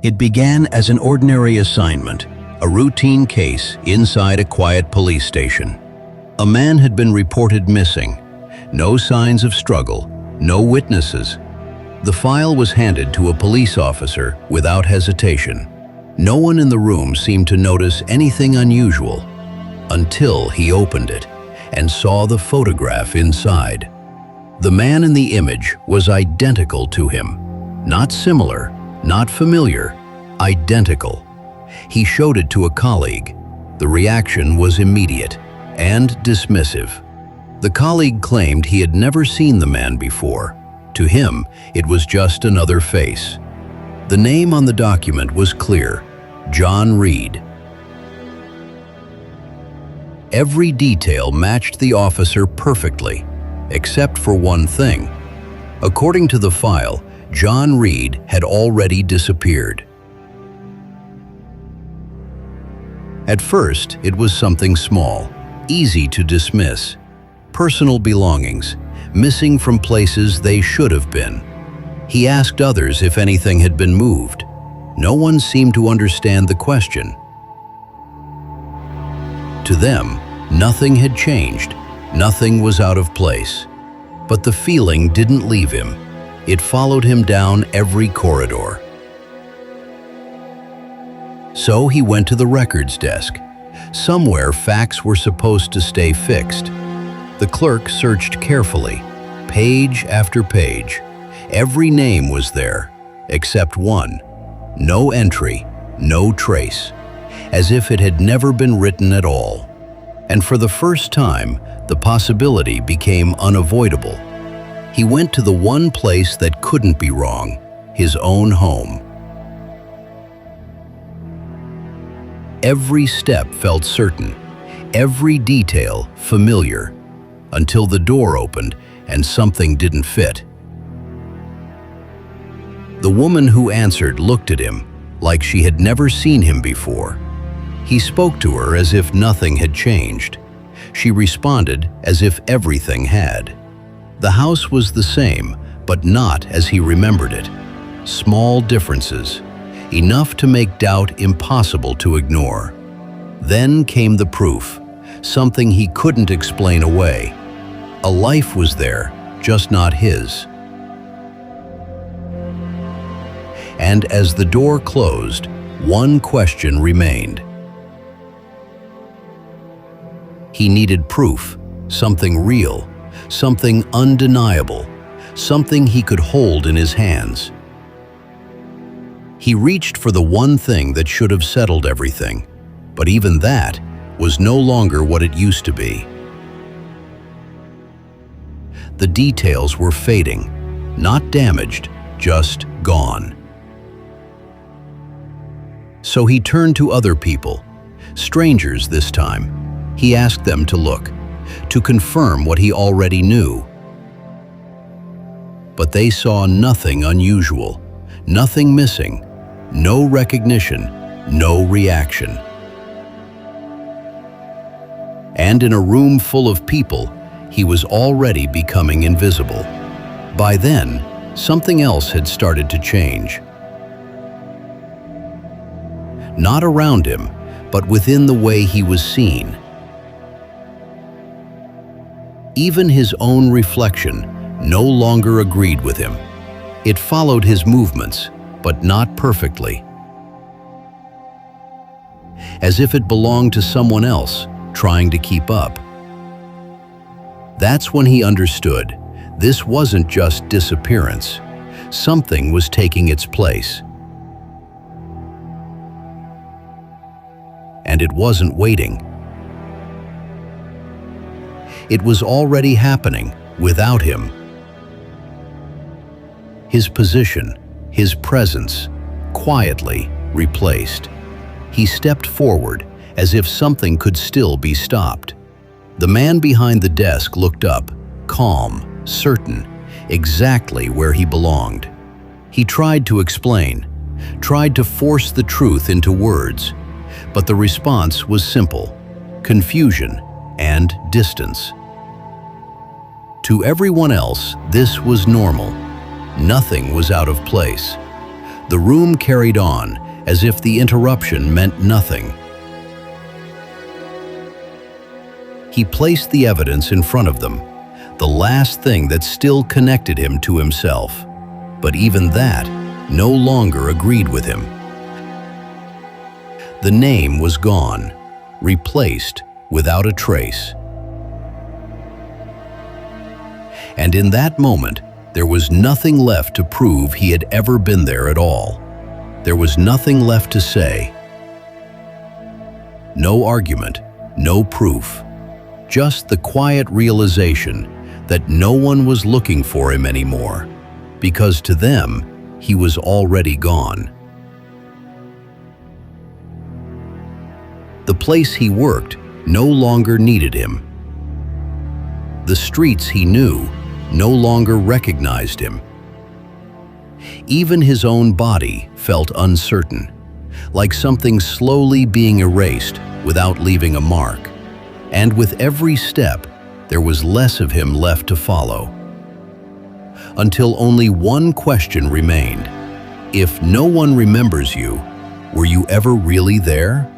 It began as an ordinary assignment, a routine case inside a quiet police station. A man had been reported missing. No signs of struggle, no witnesses. The file was handed to a police officer without hesitation. No one in the room seemed to notice anything unusual until he opened it and saw the photograph inside. The man in the image was identical to him. Not similar, not familiar, identical. He showed it to a colleague. The reaction was immediate and dismissive. The colleague claimed he had never seen the man before. To him, it was just another face. The name on the document was clear: John Reed. Every detail matched the officer perfectly, except for one thing. According to the file, John Reed had already disappeared. At first, it was something small, easy to dismiss. Personal belongings, missing from places they should have been. He asked others if anything had been moved. No one seemed to understand the question. To them, nothing had changed. Nothing was out of place. But the feeling didn't leave him. It followed him down every corridor. So he went to the records desk. Somewhere facts were supposed to stay fixed. The clerk searched carefully, page after page. Every name was there, except one. No entry, no trace, as if it had never been written at all. And for the first time, the possibility became unavoidable. He went to the one place that couldn't be wrong, his own home. Every step felt certain, every detail familiar, until the door opened and something didn't fit. The woman who answered looked at him like she had never seen him before. He spoke to her as if nothing had changed. She responded as if everything had. The house was the same, but not as he remembered it. Small differences, enough to make doubt impossible to ignore. Then came the proof, something he couldn't explain away. A life was there, just not his. And as the door closed, one question remained. He needed proof, something real, something undeniable, something he could hold in his hands. He reached for the one thing that should have settled everything, but even that was no longer what it used to be. The details were fading, not damaged, just gone. So he turned to other people, strangers this time. He asked them to look, to confirm what he already knew. But they saw nothing unusual, nothing missing, no recognition, no reaction. And in a room full of people, he was already becoming invisible. By then, something else had started to change. Not around him, but within the way he was seen. Even his own reflection no longer agreed with him. It followed his movements, but not perfectly. As if it belonged to someone else, trying to keep up. That's when he understood this wasn't just disappearance. Something was taking its place. And it wasn't waiting. It was already happening without him. His position, his presence, quietly replaced. He stepped forward as if something could still be stopped. The man behind the desk looked up, calm, certain, exactly where he belonged. He tried to explain, tried to force the truth into words, but the response was simple: confusion and distance. To everyone else, this was normal. Nothing was out of place. The room carried on as if the interruption meant nothing. He placed the evidence in front of them, the last thing that still connected him to himself. But even that no longer agreed with him. The name was gone, replaced without a trace. And in that moment, there was nothing left to prove he had ever been there at all. There was nothing left to say. No argument, no proof. Just the quiet realization that no one was looking for him anymore, because to them, he was already gone. The place he worked no longer needed him. The streets he knew no longer recognized him. Even his own body felt uncertain, like something slowly being erased without leaving a mark. And with every step, there was less of him left to follow. Until only one question remained. If no one remembers you, were you ever really there?